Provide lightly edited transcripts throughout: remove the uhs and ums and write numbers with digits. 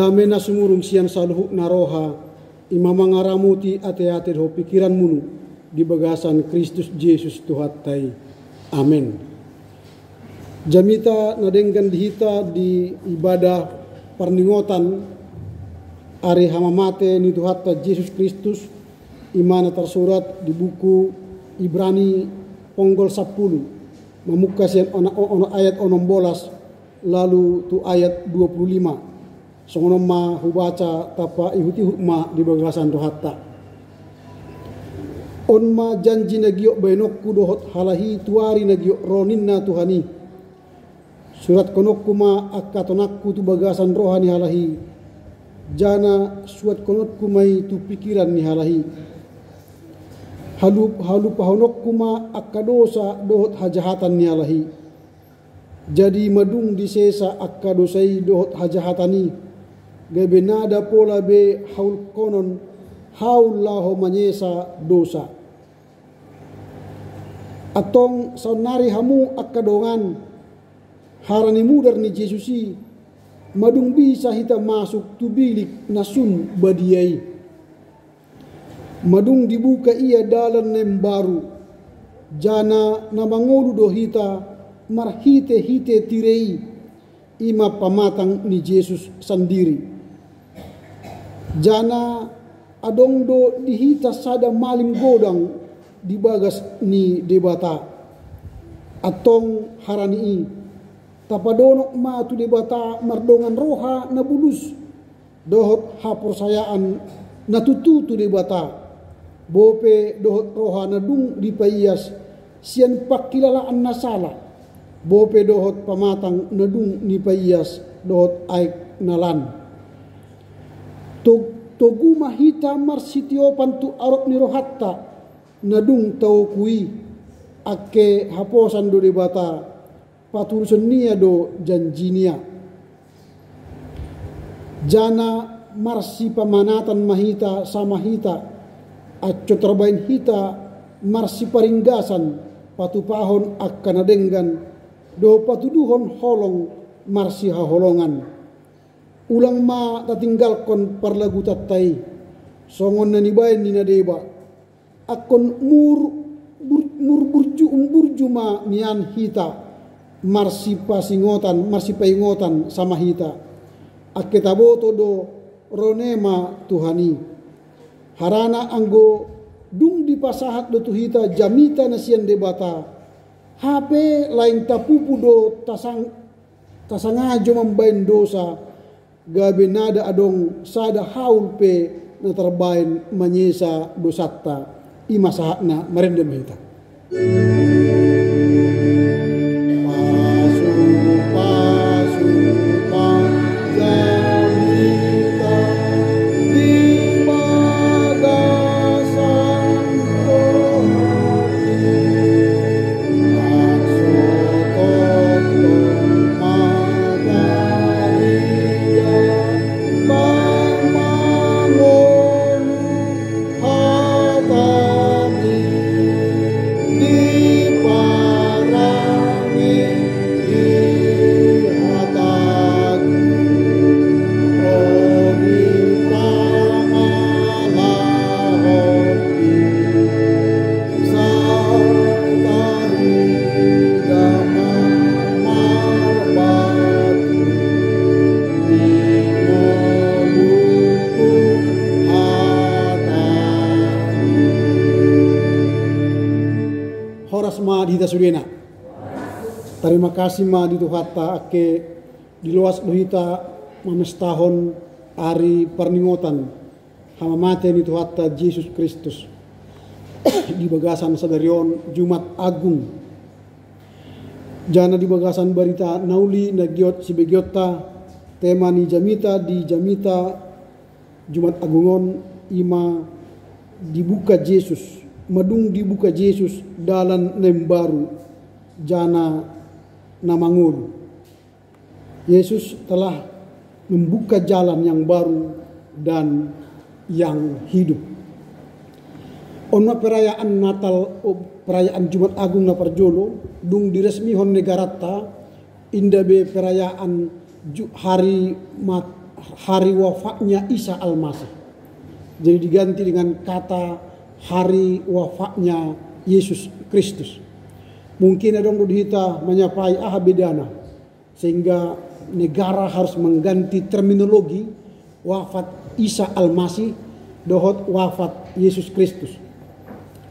Dame na sumurung sian saluhuk naroha ima mangaramuti ate-ate ho pikiran munu di bagasan Kristus Yesus Tuhattai. Amin. Jamita nadenggan dihita di ibadah perningotan ari hamamate ni Tuhatta Yesus Kristus imana tersurat di buku Ibrani ponggol 10 mamuka sian ono ayat 16 lalu tu ayat 25. Songono ma hubaca tapa ihuti hukma di bagasan Tuhatta. On ma janji nagiyo bainokku dohot halahi tuari nagiyo roninna Tuhani. Surat konokku ma akatonakku tu bagasan rohani halahi. Jana suat konokku mai tu pikiran ni halahi. Halu pahonokku ma akadosa dohot hajahatan ni halahi. Jadi madung disesa akadosai dohot hajahatani. Gabe nada pola be haul konon haul laho manyesa dosa. Atong saunari hamu akadongan harani mudar ni Jesusi madung bisa hita masuk tu bilik nasun badiai. Madung dibuka ia dalan nem baru. Jana namangolu do hita marhite-hite tirei ima pamatang ni Yesus sendiri. Jana adong do dihita sada malim godang di bagas ni debata. Atong harani i tapadonok ma tu debata mardongan roha na bulus. Dohot hapersayaan natututu debata. Bope dohot roha na dung dipayas sian pakilalaan na sala. Bope dohot pamatang na dung nipayas dohot aik nalan. Togu mahita marsitiopan tu arok ni rohatta nadung tau kui ake haposan do debata paturusan nia do janjinia. Jana marsi pamanatan mahita sama hita acco terbain hita marsi paringgasan patupahon akkanadenggan do patuduhon holong marsi haholongan. Ulang ma tatinggalkon parlagu tattai songon na nibayan ni nadeba akon burju ma nian hita marsi paingotan sama hita aketaboto do ronema Tuhani harana anggo dung dipasahat do tuhita jamita na sian debata hape lain tapupu do tasangajo mambain dosa. Gabe nada adong sada haul pe na terbain manyesa dosatta ima sahatna marendem hita. Sudena. Terima kasih ma di Tuhatta ake di luas luhita mamestahon ari perningotan hamamate ni Tuhatta Yesus Kristus di bagasan sadarion Jumat Agung. Jana di bagasan berita nauli nagiot sibegiota tema ni jamita di jamita Jumat Agungon ima dibuka Yesus. Madung dibuka Yesus dalan nem baru jana namangul. Yesus telah membuka jalan yang baru dan yang hidup. Ono perayaan Natal, perayaan Jumat Agung na parjolo, dung diresmihon negarata, inda be perayaan hari hari wafatnya Isa Al-Masih. Jadi diganti dengan kata hari wafatnya Yesus Kristus. Mungkin ada orang dihita menyapai bedana, sehingga negara harus mengganti terminologi wafat Isa Al-Masih dohot wafat Yesus Kristus.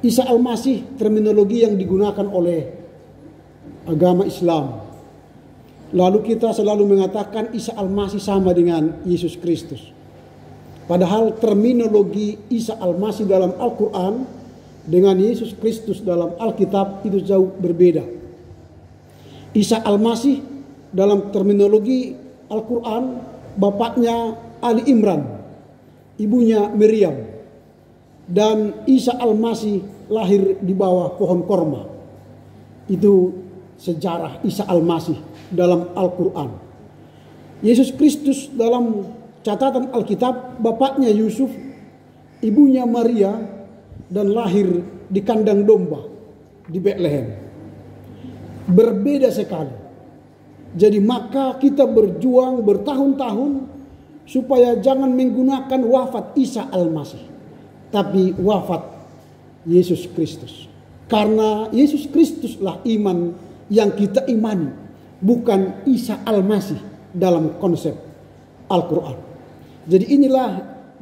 Isa Al-Masih terminologi yang digunakan oleh agama Islam. Lalu kita selalu mengatakan Isa Al-Masih sama dengan Yesus Kristus. Padahal terminologi Isa Al-Masih dalam Al-Quran dengan Yesus Kristus dalam Alkitab itu jauh berbeda. Isa Al-Masih dalam terminologi Al-Quran bapaknya Ali Imran, ibunya Miriam. Dan Isa Al-Masih lahir di bawah pohon korma. Itu sejarah Isa Al-Masih dalam Al-Quran. Yesus Kristus dalam catatan Alkitab bapaknya Yusuf, ibunya Maria, dan lahir di kandang domba di Bethlehem. Berbeda sekali. Jadi maka kita berjuang bertahun-tahun supaya jangan menggunakan wafat Isa Al-Masih, tapi wafat Yesus Kristus. Karena Yesus Kristuslah iman yang kita imani, bukan Isa Al-Masih dalam konsep Al-Quran. Jadi inilah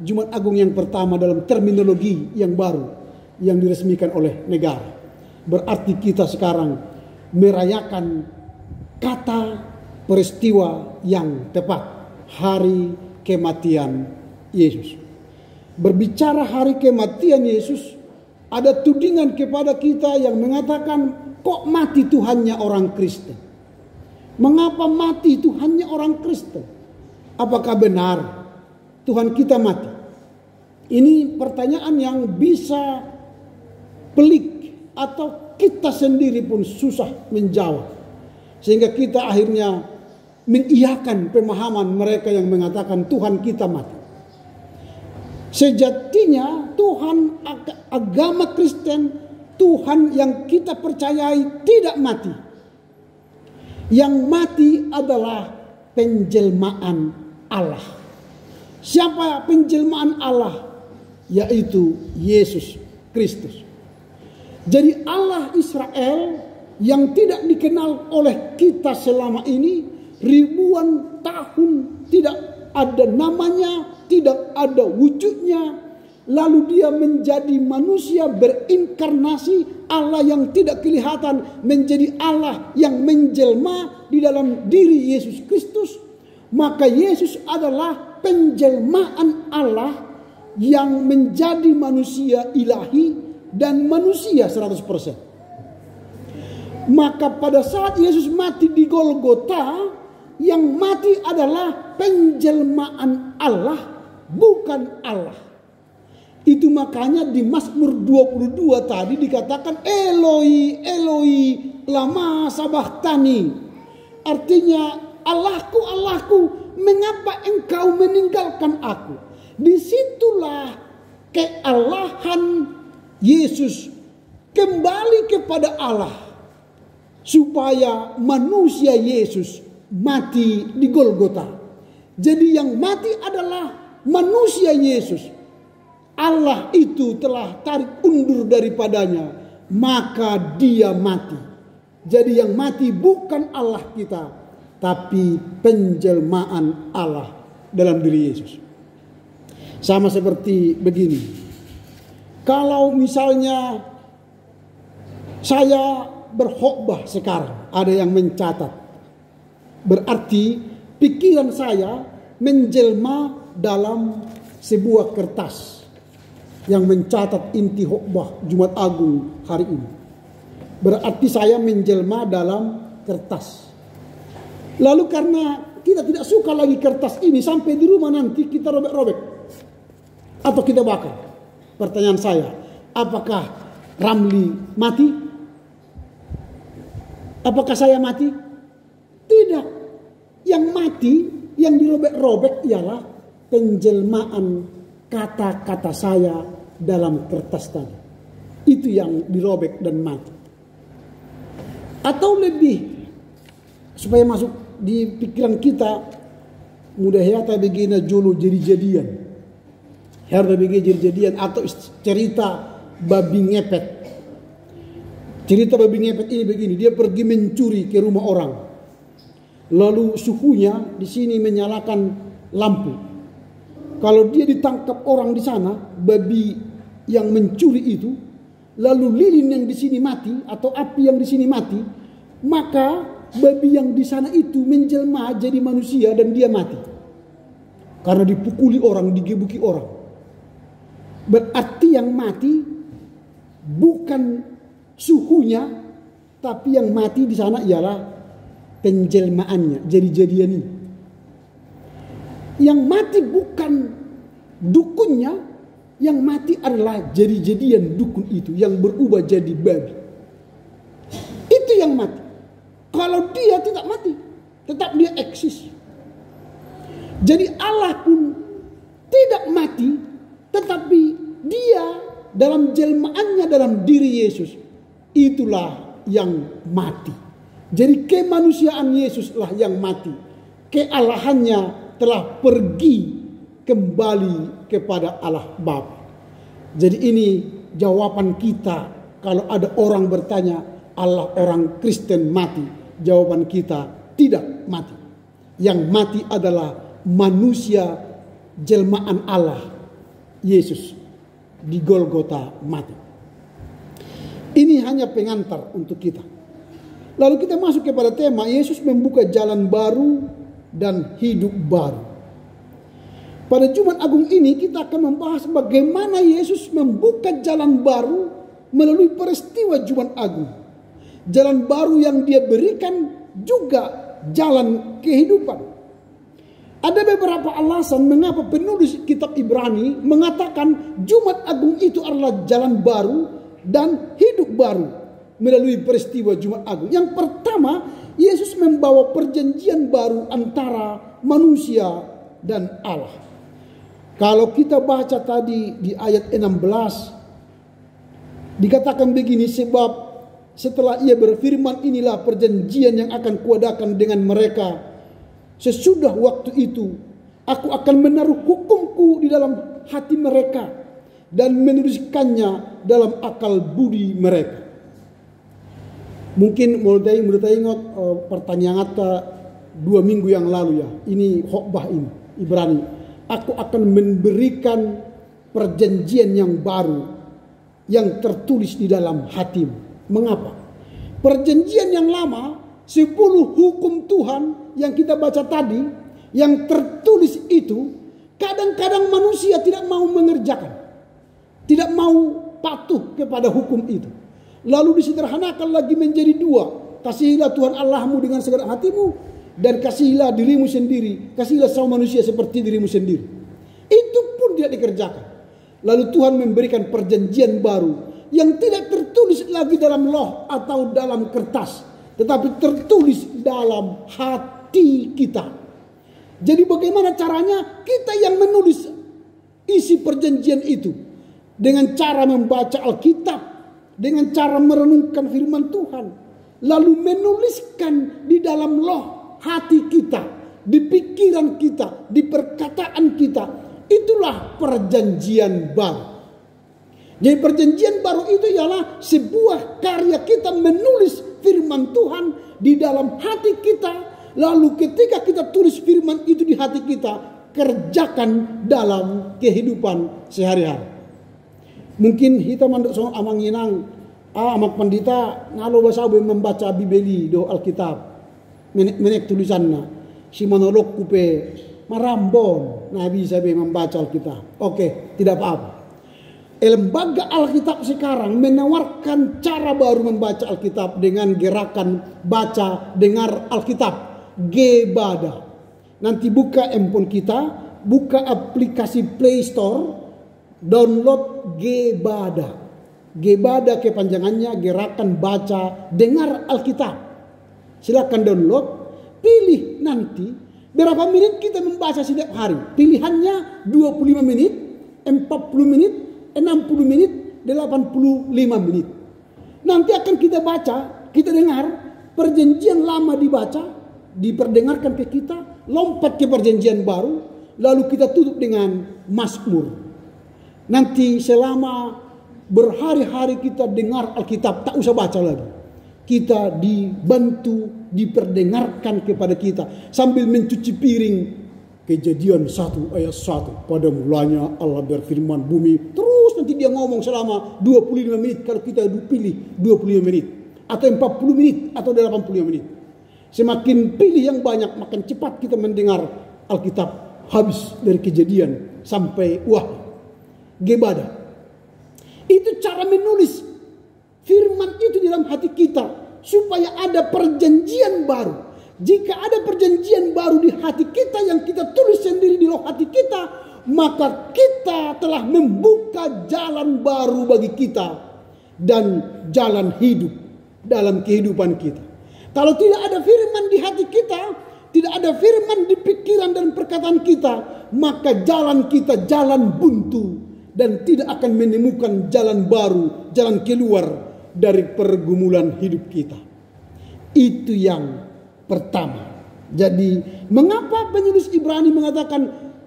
Jumat Agung yang pertama dalam terminologi yang baru yang diresmikan oleh negara. Berarti kita sekarang merayakan kata peristiwa yang tepat, hari kematian Yesus. Berbicara hari kematian Yesus, ada tudingan kepada kita yang mengatakan, kok mati itu hanya orang Kristen? Mengapa mati itu hanya orang Kristen? Apakah benar Tuhan kita mati? Ini pertanyaan yang bisa pelik atau kita sendiri pun susah menjawab. Sehingga kita akhirnya mengiyakan pemahaman mereka yang mengatakan Tuhan kita mati. Sejatinya Tuhan agama Kristen, Tuhan yang kita percayai tidak mati. Yang mati adalah penjelmaan Allah. Siapa penjelmaan Allah? Yaitu Yesus Kristus. Jadi Allah Israel yang tidak dikenal oleh kita selama ini ribuan tahun, tidak ada namanya, tidak ada wujudnya, lalu dia menjadi manusia berinkarnasi, Allah yang tidak kelihatan menjadi Allah yang menjelma di dalam diri Yesus Kristus. Maka Yesus adalah penjelmaan Allah yang menjadi manusia ilahi dan manusia 100%. Maka pada saat Yesus mati di Golgota, yang mati adalah penjelmaan Allah, bukan Allah. Itu makanya di Mazmur 22 tadi dikatakan Eloi, Eloi, lama sabachthani. Artinya, Allahku, Allahku, mengapa engkau meninggalkan aku? Disitulah kealahan Yesus kembali kepada Allah, supaya manusia Yesus mati di Golgota. Jadi yang mati adalah manusia Yesus. Allah itu telah tarik undur daripadanya, maka dia mati. Jadi yang mati bukan Allah kita, tapi penjelmaan Allah dalam diri Yesus. Sama seperti begini. Kalau misalnya saya berkhotbah sekarang, ada yang mencatat. Berarti pikiran saya menjelma dalam sebuah kertas yang mencatat inti khotbah Jumat Agung hari ini. Berarti saya menjelma dalam kertas. Lalu karena kita tidak suka lagi kertas ini, sampai di rumah nanti kita robek-robek atau kita bakar. Pertanyaan saya, apakah Ramli mati? Apakah saya mati? Tidak. Yang mati, yang dirobek-robek ialah penjelmaan kata-kata saya dalam kertas tadi. Itu yang dirobek dan mati. Atau lebih, supaya masuk di pikiran kita, mudah hata begina jolo jadi-jadian. Herda begina jadi-jadian atau cerita babi ngepet. Cerita babi ngepet ini begini, dia pergi mencuri ke rumah orang. Lalu suhunya di sini menyalakan lampu. Kalau dia ditangkap orang di sana, babi yang mencuri itu, lalu lilin yang di sini mati atau api yang di sini mati, maka babi yang di sana itu menjelma jadi manusia dan dia mati. Karena dipukuli orang, digebuki orang. Berarti yang mati bukan suhunya, tapi yang mati di sana ialah penjelmaannya, jadi-jadian ini. Yang mati bukan dukunnya, yang mati adalah jadi-jadian dukun itu yang berubah jadi babi. Itu yang mati. Kalau dia tidak mati, tetap dia eksis. Jadi Allah pun tidak mati, tetapi dia dalam jelmaannya dalam diri Yesus, itulah yang mati. Jadi kemanusiaan Yesuslah yang mati. Kealahannya telah pergi kembali kepada Allah Bapa. Jadi ini jawaban kita kalau ada orang bertanya, Allah orang Kristen mati. Jawaban kita tidak mati. Yang mati adalah manusia jelmaan Allah, Yesus di Golgota mati. Ini hanya pengantar untuk kita. Lalu kita masuk kepada tema Yesus membuka jalan baru dan hidup baru. Pada Jumat Agung ini kita akan membahas bagaimana Yesus membuka jalan baru melalui peristiwa Jumat Agung. Jalan baru yang dia berikan juga jalan kehidupan. Ada beberapa alasan mengapa penulis kitab Ibrani mengatakan Jumat Agung itu adalah jalan baru dan hidup baru melalui peristiwa Jumat Agung. Yang pertama, Yesus membawa perjanjian baru antara manusia dan Allah. Kalau kita baca tadi di ayat 16, dikatakan begini, sebab setelah ia berfirman, inilah perjanjian yang akan kuadakan dengan mereka. Sesudah waktu itu, aku akan menaruh hukumku di dalam hati mereka dan menuliskannya dalam akal budi mereka. Mungkin mulai ingat pertanyaan 2 minggu yang lalu ya. Ini khotbah ini, Ibrani. Aku akan memberikan perjanjian yang baru yang tertulis di dalam hatimu. Mengapa? Perjanjian yang lama, 10 hukum Tuhan yang kita baca tadi, yang tertulis itu, kadang-kadang manusia tidak mau mengerjakan. Tidak mau patuh kepada hukum itu. Lalu disederhanakan lagi menjadi 2. Kasihilah Tuhan Allahmu dengan segenap hatimu, dan kasihilah dirimu sendiri. Kasihilah sama manusia seperti dirimu sendiri. Itu pun tidak dikerjakan. Lalu Tuhan memberikan perjanjian baru yang tidak tertulis lagi dalam loh atau dalam kertas, tetapi tertulis dalam hati kita. Jadi bagaimana caranya? Kita yang menulis isi perjanjian itu dengan cara membaca Alkitab, dengan cara merenungkan firman Tuhan, lalu menuliskan di dalam loh hati kita, di pikiran kita, di perkataan kita. Itulah perjanjian baru. Jadi perjanjian baru itu ialah sebuah karya kita menulis firman Tuhan di dalam hati kita. Lalu ketika kita tulis firman itu di hati kita, kerjakan dalam kehidupan sehari-hari. Mungkin kita manduk soal amanginang, amak pandita ngalo basabu membaca Bibeli do Alkitab, menek tulisannya, si monolog kupe marambon, nabi sabi membaca Alkitab. Oke, tidak apa-apa. Lembaga Alkitab sekarang menawarkan cara baru membaca Alkitab dengan gerakan baca dengar Alkitab, Gebada. Nanti buka handphone kita, buka aplikasi Play Store, download Gebada. Gebada kepanjangannya gerakan baca dengar Alkitab. Silakan download, pilih nanti berapa menit kita membaca setiap hari. Pilihannya 25 menit, 40 menit, 60 menit, 85 menit. Nanti akan kita baca, kita dengar, perjanjian lama dibaca, diperdengarkan ke kita, lompat ke perjanjian baru, lalu kita tutup dengan Mazmur. Nanti selama berhari-hari kita dengar Alkitab, tak usah baca lagi. Kita dibantu, diperdengarkan kepada kita sambil mencuci piring. Kejadian 1 ayat 1. Pada mulanya Allah berfirman bumi. Terus nanti dia ngomong selama 25 menit kalau kita pilih 25 menit. Atau 40 menit atau 85 menit. Semakin pilih yang banyak, makin cepat kita mendengar Alkitab habis dari Kejadian sampai Wahyu. Gebada. Itu cara menulis firman itu di dalam hati kita supaya ada perjanjian baru. Jika ada perjanjian baru di hati kita yang kita tulis sendiri di loh hati kita, maka kita telah membuka jalan baru bagi kita dan jalan hidup dalam kehidupan kita. Kalau tidak ada firman di hati kita, tidak ada firman di pikiran dan perkataan kita, maka jalan kita jalan buntu dan tidak akan menemukan jalan baru, jalan keluar dari pergumulan hidup kita. Itu yang pertama. Jadi mengapa penulis Ibrani mengatakan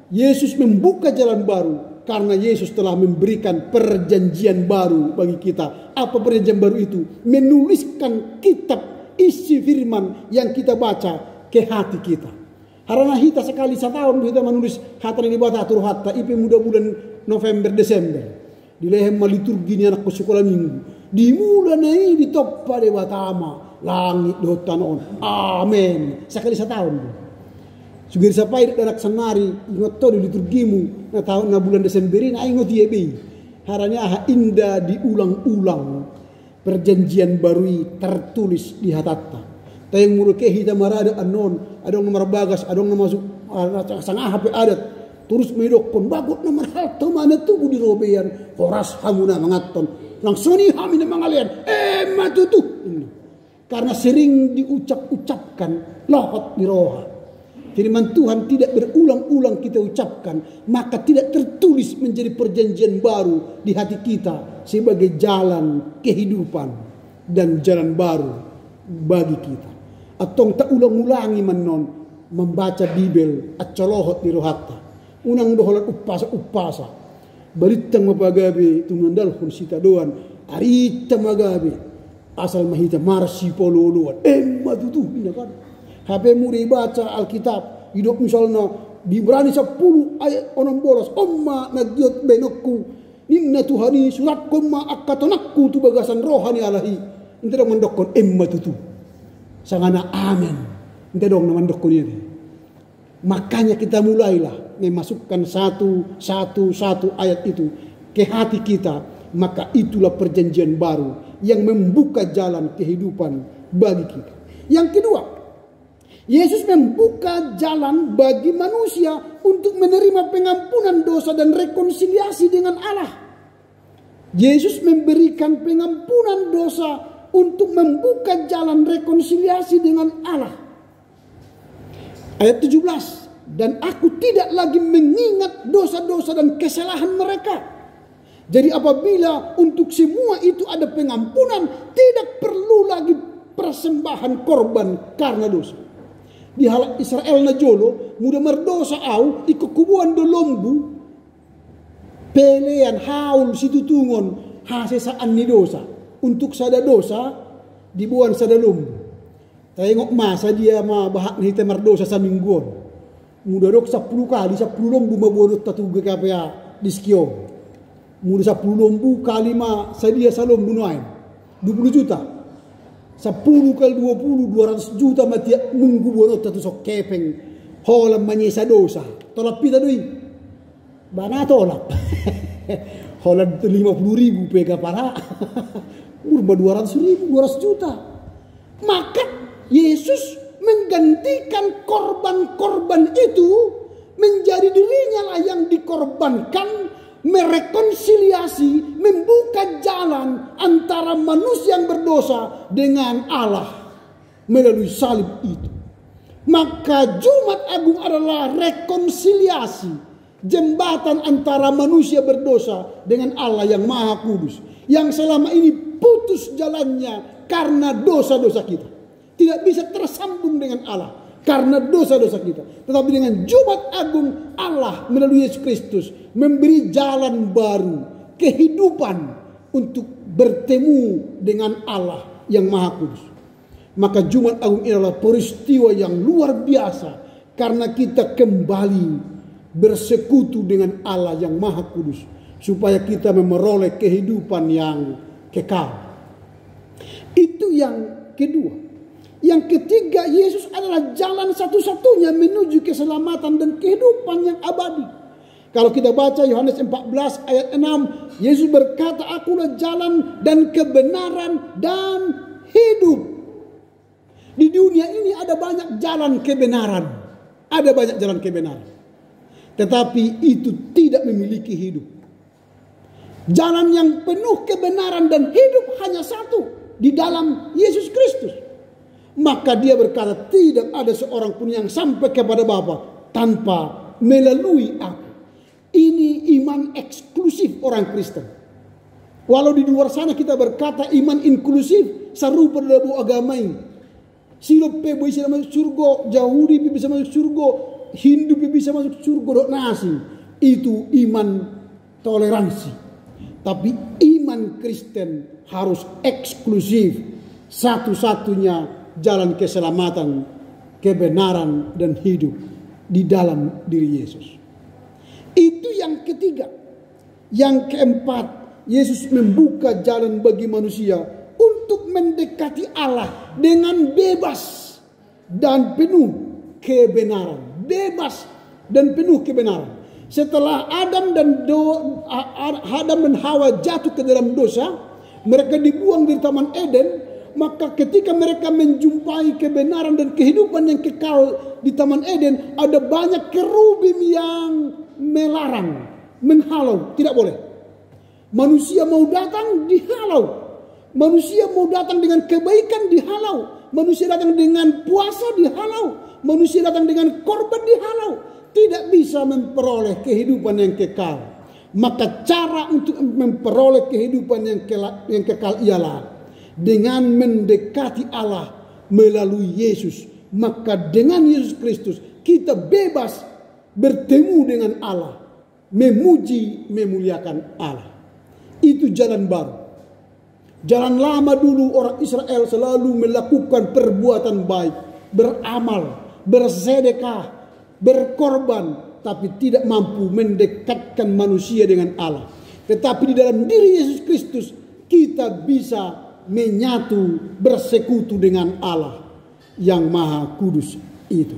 Yesus membuka jalan baru? Karena Yesus telah memberikan perjanjian baru bagi kita. Apa perjanjian baru itu? Menuliskan kitab isi firman yang kita baca ke hati kita. Karena kita sekali setahun kita menulis hatan ini bata atur hatta IP muda bulan November Desember. Di lehem liturgi ni anakku sekolah minggu. Di bulan ini ditoppa de batama. Langit dotan on. Amin. Sekali setahun. Sugir sapai darak sanari ingot to di liturgimu na tahun na bulan Desember ini ingot yebe. Haranya indah diulang-ulang. Perjanjian baru tertulis di hatatta. Tayang muruke hita marada anon, adong nomor bagas, adong nomor masuk sangat HP adat. Terus medokon bagot nomor hal mana tubuh di robean. Horas hamuna mangaton. Langsung ni hamina mangalian. Matutu. Karena sering diucap-ucapkan lohot di roha. Firman Tuhan tidak berulang-ulang kita ucapkan, maka tidak tertulis menjadi perjanjian baru di hati kita sebagai jalan kehidupan dan jalan baru bagi kita. Atau tak ulang-ulangi menon membaca Bibel acolohot di rohata. Unang doholan upasa-upasa. Balitang mapagabi tumandal kun sita doan. Arita magabi. Asal mahita marsi pololuan. Matutu ini kan. HP muri baca Alkitab. Hidup misalnya Ibrani 10 ayat 16. Omma nagyot benokku. Ninna Tuhani surat komma akatonakku tu bagasan rohani alahi. Inte dong mendokon matutu. Sangana amin. Inte dong namandokon ini. Makanya kita mulailah memasukkan satu ayat itu ke hati kita. Maka itulah perjanjian baru yang membuka jalan kehidupan bagi kita. Yang kedua, Yesus membuka jalan bagi manusia untuk menerima pengampunan dosa dan rekonsiliasi dengan Allah. Yesus memberikan pengampunan dosa untuk membuka jalan rekonsiliasi dengan Allah. Ayat 17, dan aku tidak lagi mengingat dosa-dosa dan kesalahan mereka. Jadi apabila untuk semua itu ada pengampunan, tidak perlu lagi persembahan korban karena dosa. Di hal Israel na jolo, muda merdosa au, ikukubuan do lombu, pelean haul situtungon, hasesaan ni dosa. Untuk sada dosa, dibuan sada lombu. Tengok masa dia mabahak ni merdosa sa mingguan. Muda dok 10 kali, 10 lombu mabunot tatuga kapaya diskyo. Muda 10 lombu kali sadia salom bunuain 20 juta 10 kali 20 200 juta matiak munggu bonot tatu sok kepeng holam manyesa dosa tolap pita doi bana tolap holam 50.000 pega para urba 200.000 200 juta. Maka Yesus menggantikan korban-korban itu menjadi dirinya lah yang dikorbankan, merekonsiliasi, membuka jalan antara manusia yang berdosa dengan Allah melalui salib itu. Maka Jumat Agung adalah rekonsiliasi, jembatan antara manusia berdosa dengan Allah yang Maha Kudus, yang selama ini putus jalannya karena dosa-dosa kita. Tidak bisa tersambung dengan Allah karena dosa-dosa kita. Tetapi dengan Jumat Agung Allah melalui Yesus Kristus memberi jalan baru, kehidupan untuk bertemu dengan Allah yang Maha Kudus. Maka Jumat Agung ini adalah peristiwa yang luar biasa karena kita kembali bersekutu dengan Allah yang Maha Kudus supaya kita memperoleh kehidupan yang kekal. Itu yang kedua. Yang ketiga, Yesus adalah jalan satu-satunya menuju keselamatan dan kehidupan yang abadi. Kalau kita baca Yohanes 14 ayat 6, Yesus berkata, "Akulah jalan dan kebenaran dan hidup." Di dunia ini ada banyak jalan kebenaran. Ada banyak jalan kebenaran. Tetapi itu tidak memiliki hidup. Jalan yang penuh kebenaran dan hidup hanya satu, di dalam Yesus Kristus. Maka dia berkata, tidak ada seorang pun yang sampai kepada Bapa tanpa melalui aku. Ini iman eksklusif orang Kristen. Walau di luar sana kita berkata iman inklusif, serupa dalam agama ini. Silop bisa masuk surga, Yahudi bisa masuk surga, Hindu bisa masuk surga, dok nasi. Itu iman toleransi. Tapi iman Kristen harus eksklusif, satu-satunya jalan keselamatan, kebenaran dan hidup di dalam diri Yesus. Itu yang ketiga. Yang keempat, Yesus membuka jalan bagi manusia untuk mendekati Allah dengan bebas dan penuh kebenaran. Bebas dan penuh kebenaran. Setelah Adam dan Hawa jatuh ke dalam dosa, mereka dibuang dari Taman Eden. Maka ketika mereka menjumpai kebenaran dan kehidupan yang kekal di Taman Eden, ada banyak kerubim yang melarang, menghalau, tidak boleh. Manusia mau datang, dihalau. Manusia mau datang dengan kebaikan, dihalau. Manusia datang dengan puasa, dihalau. Manusia datang dengan korban, dihalau. Tidak bisa memperoleh kehidupan yang kekal. Maka cara untuk memperoleh kehidupan yang kekal ialah dengan mendekati Allah melalui Yesus. Maka dengan Yesus Kristus kita bebas bertemu dengan Allah, memuji, memuliakan Allah. Itu jalan baru. Jalan lama dulu orang Israel selalu melakukan perbuatan baik, beramal, bersedekah, berkorban, tapi tidak mampu mendekatkan manusia dengan Allah. Tetapi di dalam diri Yesus Kristus kita bisa menyatu, bersekutu dengan Allah yang Maha Kudus itu.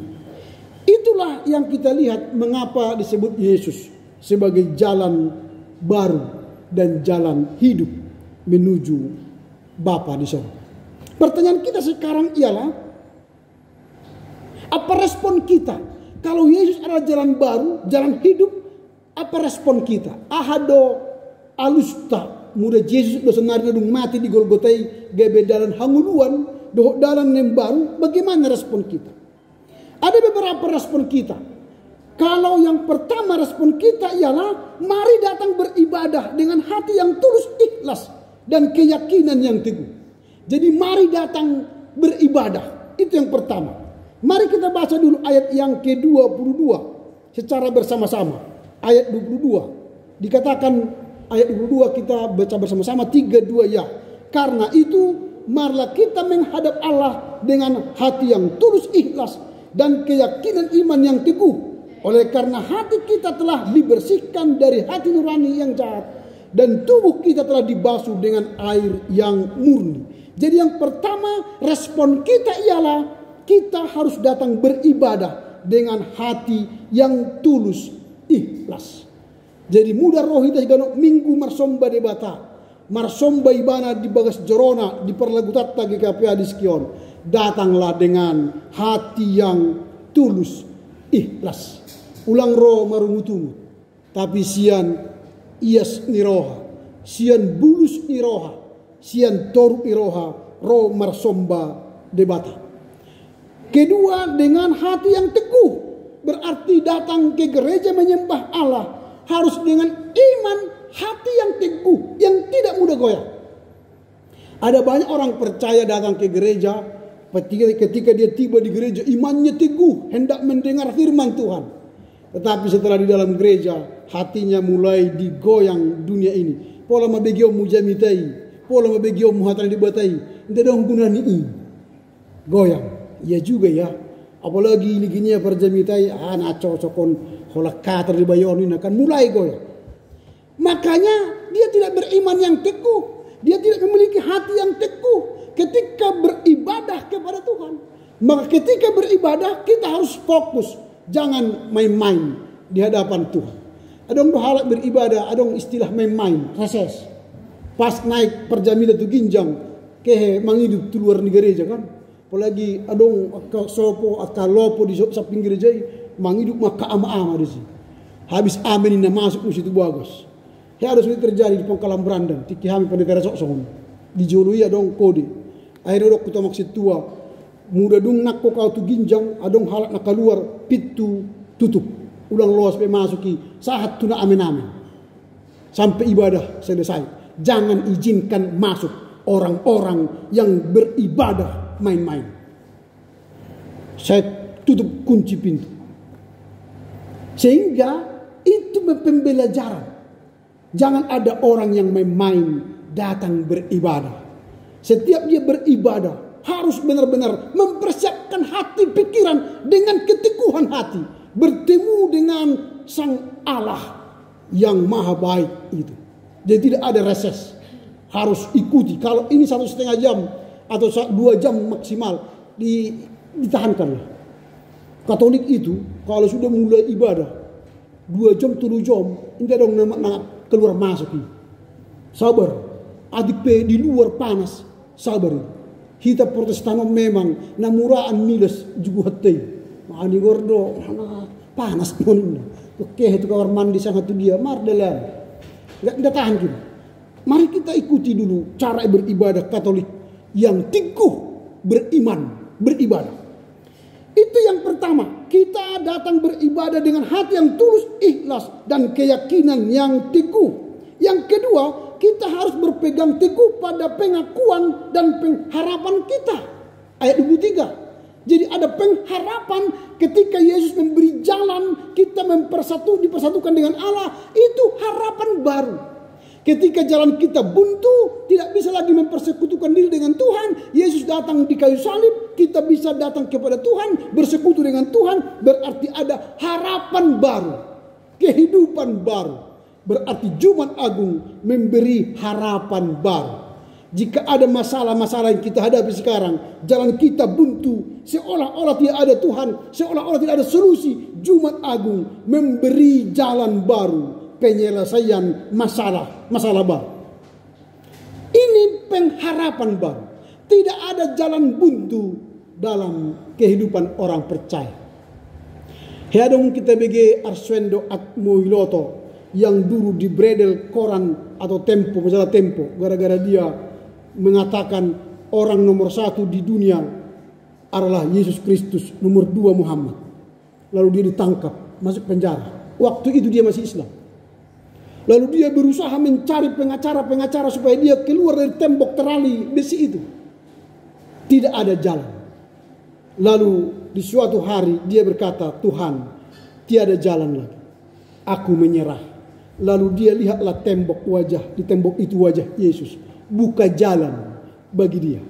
Itulah yang kita lihat mengapa disebut Yesus sebagai jalan baru dan jalan hidup menuju Bapa di sorga. Pertanyaan kita sekarang ialah, apa respon kita? Kalau Yesus adalah jalan baru, jalan hidup, apa respon kita? Ahado alusta, muda Yesus do senarnya dung mati di Golgotai, gebe dalan hanguluan, doh dalan yang baru, bagaimana respon kita? Ada beberapa respon kita. Kalau yang pertama respon kita ialah, mari datang beribadah dengan hati yang tulus, ikhlas, dan keyakinan yang teguh. Jadi mari datang beribadah. Itu yang pertama. Mari kita baca dulu ayat yang ke-22 secara bersama-sama. Ayat 22. Dikatakan ayat 22 kita baca bersama-sama 3-2 ya. Karena itu marilah kita menghadap Allah dengan hati yang tulus, ikhlas, dan keyakinan iman yang teguh. Oleh karena hati kita telah dibersihkan dari hati nurani yang jahat, dan tubuh kita telah dibasuh dengan air yang murni. Jadi yang pertama respon kita ialah kita harus datang beribadah dengan hati yang tulus, ikhlas. Jadi muda roh kita ganok minggu marsomba debata, marsomba ibana di bagas jorona di perlagutatta GKPA di Skion. Datanglah dengan hati yang tulus, ikhlas. Ulang roh marumutumu, tapi sian ias niroha, sian bulus niroha, sian toruk niroha, roh marsomba debata. Kedua, dengan hati yang teguh, berarti datang ke gereja menyembah Allah harus dengan iman, hati yang teguh, yang tidak mudah goyah. Ada banyak orang percaya datang ke gereja, Ketika dia tiba di gereja, imannya teguh, hendak mendengar firman Tuhan. Tetapi setelah di dalam gereja, hatinya mulai digoyang dunia ini. Pola mabegio mujamitai, pola mabegio muhatan dibatai. Tidak dong guna ni goyang. Iya juga ya. Apalagi ini gini ya perjamitai, anak cocokon holak kater di bayonin akan mulai goyang. Makanya dia tidak beriman yang teguh. Dia tidak memiliki hati yang teguh ketika beribadah kepada Tuhan. Maka ketika beribadah kita harus fokus. Jangan main-main di hadapan Tuhan. Adong halak beribadah, adong istilah main-main, reses. Pas naik perjamila tu ginjang, kehe mangidup tu luar di gereja kan. Apalagi adong akka sopo, akka lopo di samping gereja, mangidup maka ama-ama di sini. Habis amin na masuk ke situ bagus. Ya harus ini terjadi di Pangkalan Berandan, tiki kami pendekara sok-sok. Dijolui adong kode. Akhirnya dok kita maksud tua. Muda dung nak kau tu ginjang, adong halak nak keluar, pitu tutup. Ulang los pe masuki, saat tu nak amin-amin. Sampai ibadah selesai. Jangan izinkan masuk orang-orang yang beribadah main-main. Saya tutup kunci pintu. Sehingga itu pembelajaran. Jangan ada orang yang main-main datang beribadah. Setiap dia beribadah harus benar-benar mempersiapkan hati pikiran dengan keteguhan hati. Bertemu dengan Sang Allah yang maha baik itu. Jadi tidak ada reses. Harus ikuti. Kalau ini 1,5 jam atau 2 jam maksimal ditahankanlah. Katolik itu kalau sudah mulai ibadah 2 jam 3 jam ini dong nak keluar masuk. Sabar. Adik pe di luar panas. Sabar. Kita Protestan memang namuraan miles juga hati. Ani gordo panas pun. Oke itu kamar mandi sangat tu dia mardelan. Enggak tahan kita. Mari kita ikuti dulu cara beribadah Katolik yang teguh beribadah. Itu yang pertama. Kita datang beribadah dengan hati yang tulus, ikhlas, dan keyakinan yang teguh. Yang kedua, kita harus berpegang teguh pada pengakuan dan pengharapan kita. Ayat 23. Jadi ada pengharapan ketika Yesus memberi jalan, kita dipersatukan dengan Allah. Itu harapan baru. Ketika jalan kita buntu, tidak bisa lagi mempersekutukan diri dengan Tuhan. Yesus datang di kayu salib, kita bisa datang kepada Tuhan, bersekutu dengan Tuhan. Berarti ada harapan baru, kehidupan baru. Berarti Jumat Agung memberi harapan baru. Jika ada masalah-masalah yang kita hadapi sekarang, jalan kita buntu, seolah-olah tidak ada Tuhan, seolah-olah tidak ada solusi. Jumat Agung memberi jalan baru, penyelesaian masalah baru. Ini pengharapan baru. Tidak ada jalan buntu dalam kehidupan orang percaya. Hadong kita bagi Arswendo Atmoiloto yang dulu di bredel koran atau Tempo, majalah Tempo, gara-gara dia mengatakan orang nomor 1 di dunia adalah Yesus Kristus, nomor 2 Muhammad. Lalu dia ditangkap, masuk penjara. Waktu itu dia masih Islam. Lalu dia berusaha mencari pengacara supaya dia keluar dari tembok terali besi itu. Tidak ada jalan. Lalu di suatu hari dia berkata, Tuhan, tiada jalan lagi. Aku menyerah. Lalu dia lihatlah di tembok itu wajah Yesus. Buka jalan bagi dia.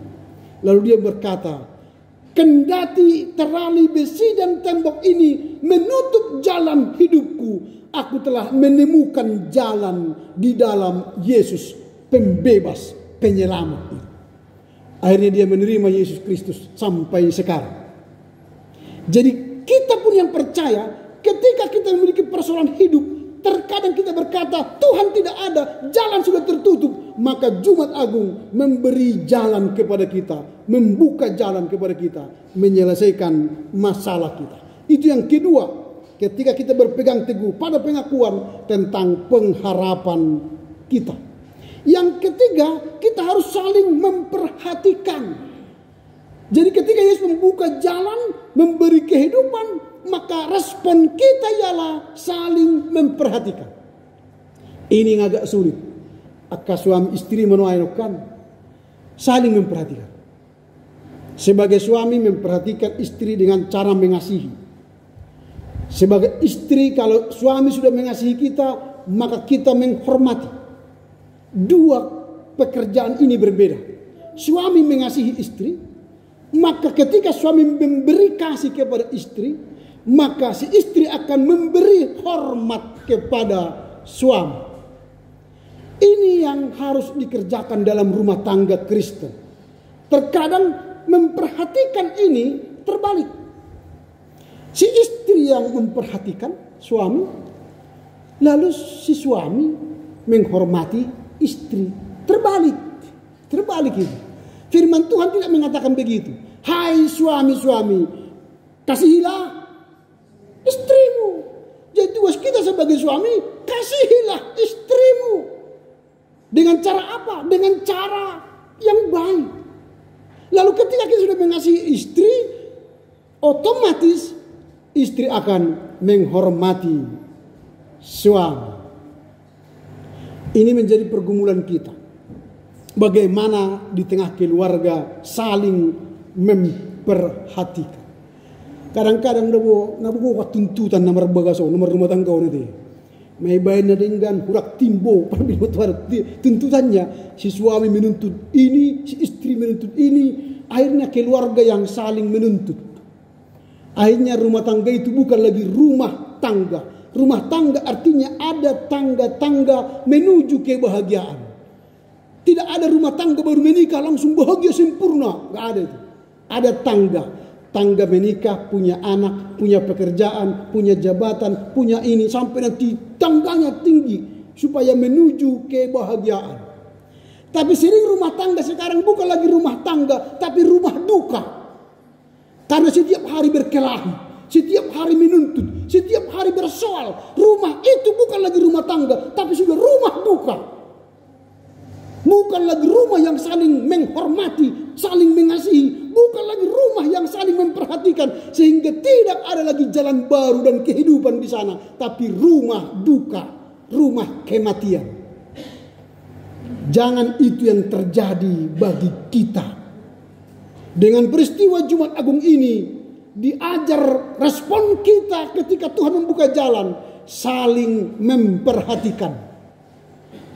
Lalu dia berkata, kendati terali besi dan tembok ini menutup jalan hidupku, aku telah menemukan jalan di dalam Yesus, pembebas, penyelamat. Akhirnya dia menerima Yesus Kristus sampai sekarang. Jadi kita pun yang percaya, ketika kita memiliki persoalan hidup, terkadang kita berkata, Tuhan tidak ada, jalan sudah tertutup. Maka Jumat Agung memberi jalan kepada kita, membuka jalan kepada kita, menyelesaikan masalah kita. Itu yang kedua, ketika kita berpegang teguh pada pengakuan tentang pengharapan kita. Yang ketiga, kita harus saling memperhatikan. Jadi ketika Yesus membuka jalan, memberi kehidupan, maka respon kita ialah saling memperhatikan. Ini yang agak sulit. Akka suami istri menuaikan, saling memperhatikan. Sebagai suami memperhatikan istri dengan cara mengasihi. Sebagai istri, kalau suami sudah mengasihi kita, maka kita menghormati. Dua pekerjaan ini berbeda. Suami mengasihi istri, maka ketika suami memberi kasih kepada istri, maka si istri akan memberi hormat kepada suami. Ini yang harus dikerjakan dalam rumah tangga Kristen. Terkadang memperhatikan ini terbalik. Si istri yang memperhatikan suami, lalu si suami menghormati istri. Terbalik itu. Firman Tuhan tidak mengatakan begitu. Hai suami-suami, kasihilah istrimu. Jadi tugas kita sebagai suami, kasihilah istrimu. Dengan cara apa? Dengan cara yang baik. Lalu ketika kita sudah mengasihi istri, otomatis istri akan menghormati suami. Ini menjadi pergumulan kita. Bagaimana di tengah keluarga saling memperhatikan. Kadang-kadang nabuko tuntutan nomor bagaso, nomor rumah tangga nanti. May bayan na dengan hurak timbo, tuntutannya si suami menuntut ini, si istri menuntut ini, akhirnya keluarga yang saling menuntut. Akhirnya rumah tangga itu bukan lagi rumah tangga. Rumah tangga artinya ada tangga-tangga menuju kebahagiaan. Tidak ada rumah tangga baru menikah langsung bahagia sempurna. Gak ada itu. Ada tangga. Tangga menikah, punya anak, punya pekerjaan, punya jabatan, punya ini. Sampai nanti tangganya tinggi. Supaya menuju kebahagiaan. Tapi sering rumah tangga sekarang bukan lagi rumah tangga. Tapi rumah duka. Karena setiap hari berkelahi. Setiap hari menuntut. Setiap hari bersoal. Rumah itu bukan lagi rumah tangga. Tapi sudah rumah duka. Bukan lagi rumah yang saling menghormati, saling mengasihi. Bukan lagi rumah yang saling memperhatikan. Sehingga tidak ada lagi jalan baru dan kehidupan di sana. Tapi rumah duka, rumah kematian. Jangan itu yang terjadi bagi kita. Dengan peristiwa Jumat Agung ini, diajar respon kita ketika Tuhan membuka jalan. Saling memperhatikan.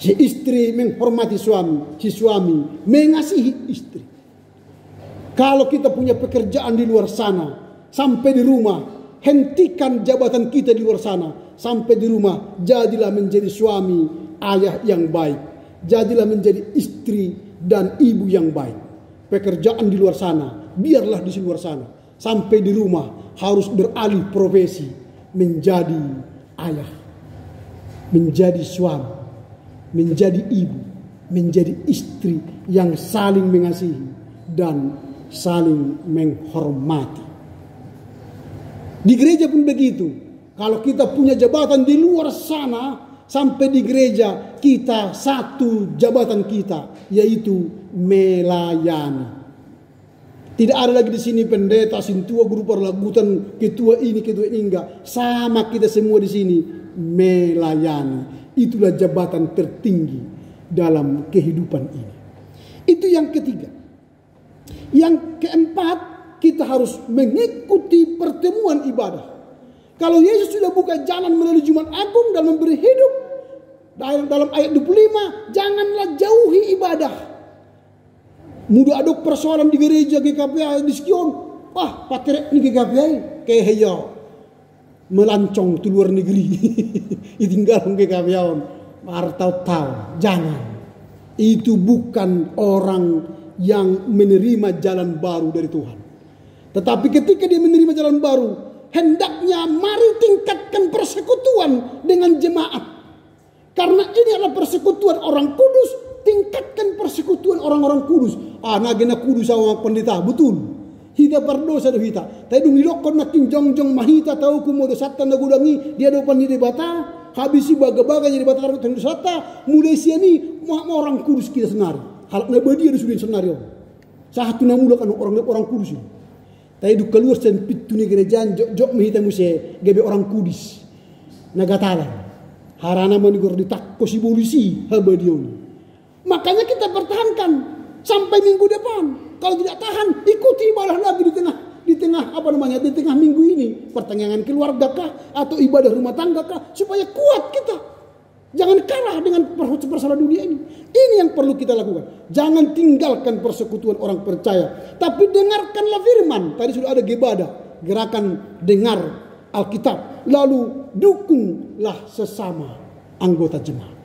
Si istri menghormati suami, si suami mengasihi istri. Kalau kita punya pekerjaan di luar sana, sampai di rumah, hentikan jabatan kita di luar sana. Sampai di rumah, jadilah menjadi suami, ayah yang baik. Jadilah menjadi istri dan ibu yang baik. Pekerjaan di luar sana, biarlah di luar sana. Sampai di rumah, harus beralih profesi, menjadi ayah, menjadi suami, menjadi ibu, menjadi istri yang saling mengasihi dan saling menghormati. Di gereja pun begitu. Kalau kita punya jabatan di luar sana, sampai di gereja kita satu jabatan kita, yaitu melayani. Tidak ada lagi di sini pendeta, sintua, guru parlagutan, ketua ini enggak. Sama kita semua di sini melayani. Itulah jabatan tertinggi dalam kehidupan ini. Itu yang ketiga. Yang keempat, kita harus mengikuti pertemuan ibadah. Kalau Yesus sudah buka jalan melalui Jumat Agung dan memberi hidup, dalam ayat 25, janganlah jauhi ibadah. Mudah ada persoalan di gereja GKPI di Sion. Wah, pakai ini GKPI kayak heyo melancong di luar negeri. Ditinggal ke kawian. Tahu-tahu. Jangan. Itu bukan orang yang menerima jalan baru dari Tuhan. Tetapi ketika dia menerima jalan baru, hendaknya mari tingkatkan persekutuan dengan jemaat. Karena ini adalah persekutuan orang kudus, tingkatkan persekutuan orang-orang kudus. Nagena kudus sama pendeta, betul. Hita berdosa do hita. Tapi dung nilokon natin jongjong mahita tahu kumo dosatan na gudangi dia depan di debata habisi baga-baga jadi debata taruh dosata mulai siani orang kudus kita senari. Hal na badia sudah senario. Satu na mula kan orang kudus ini. Tapi du keluar sen pitu ni gerejaan jok mahita muse gebe orang kudus. Nagatalan. Harana manigor ditak posibulisi habadion. Makanya kita pertahankan sampai minggu depan. Kalau tidak tahan, ikuti ibadah lagi di tengah minggu ini, pertengahan keluarga kah atau ibadah rumah tangga kah, supaya kuat kita. Jangan kalah dengan persoalan dunia ini. Ini yang perlu kita lakukan. Jangan tinggalkan persekutuan orang percaya, tapi dengarkanlah firman. Tadi sudah ada Gebada, gerakan dengar Alkitab, lalu dukunglah sesama anggota jemaat.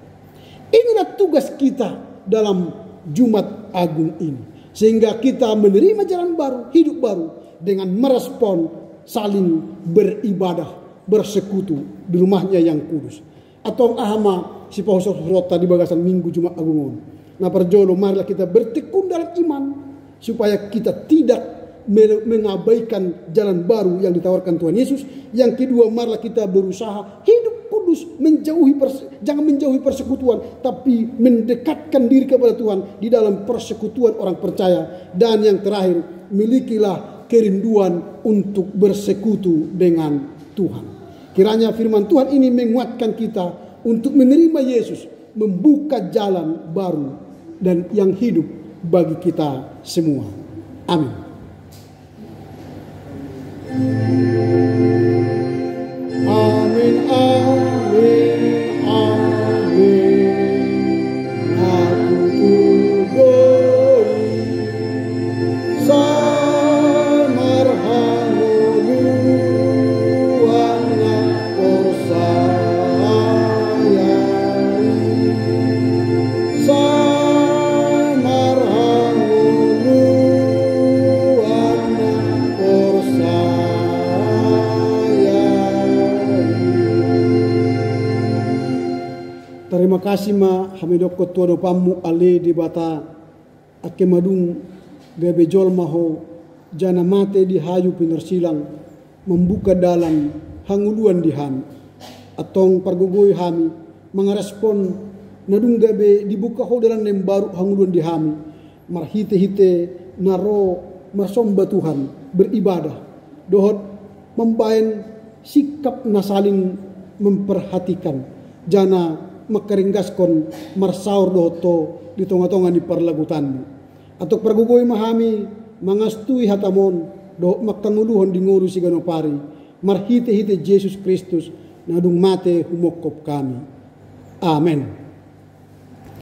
Inilah tugas kita dalam Jumat Agung ini, sehingga kita menerima jalan baru, hidup baru, dengan merespon saling beribadah, bersekutu di rumahnya yang kudus. Atau ahama si pausok rota di bagasan minggu Jumat Agung. Nah perjolo, marilah kita bertekun dalam iman, supaya kita tidak mengabaikan jalan baru yang ditawarkan Tuhan Yesus. Yang kedua, marilah kita berusaha hidup kudus, jangan menjauhi persekutuan, tapi mendekatkan diri kepada Tuhan di dalam persekutuan orang percaya. Dan yang terakhir, milikilah kerinduan untuk bersekutu dengan Tuhan. Kiranya firman Tuhan ini menguatkan kita untuk menerima Yesus, membuka jalan baru dan yang hidup bagi kita semua. Amin. Amin, amin, amin. Aku kudoi samar haleluya porsaya samar haleluya porsaya. Terima kasih ma hamidoko tuado pamu ale di bata ake madung gabe jol maho jana mate di hayu pinersilang membuka dalam hanguluan di hami atong pargogoi hami mengerespon nadung gabe dibuka ho dalam nem baru hanguluan di hami marhite-hite naro marsomba Tuhan beribadah dohot membain sikap nasaling memperhatikan jana makaringgaskon marsaur doto di tonga-tonga di parlagutanmu atau pergugoi mahami mangastui hatamon do makanguluhon di nguru si ganopari marhite-hite Yesus Kristus nadung mate humokop kami. Amen.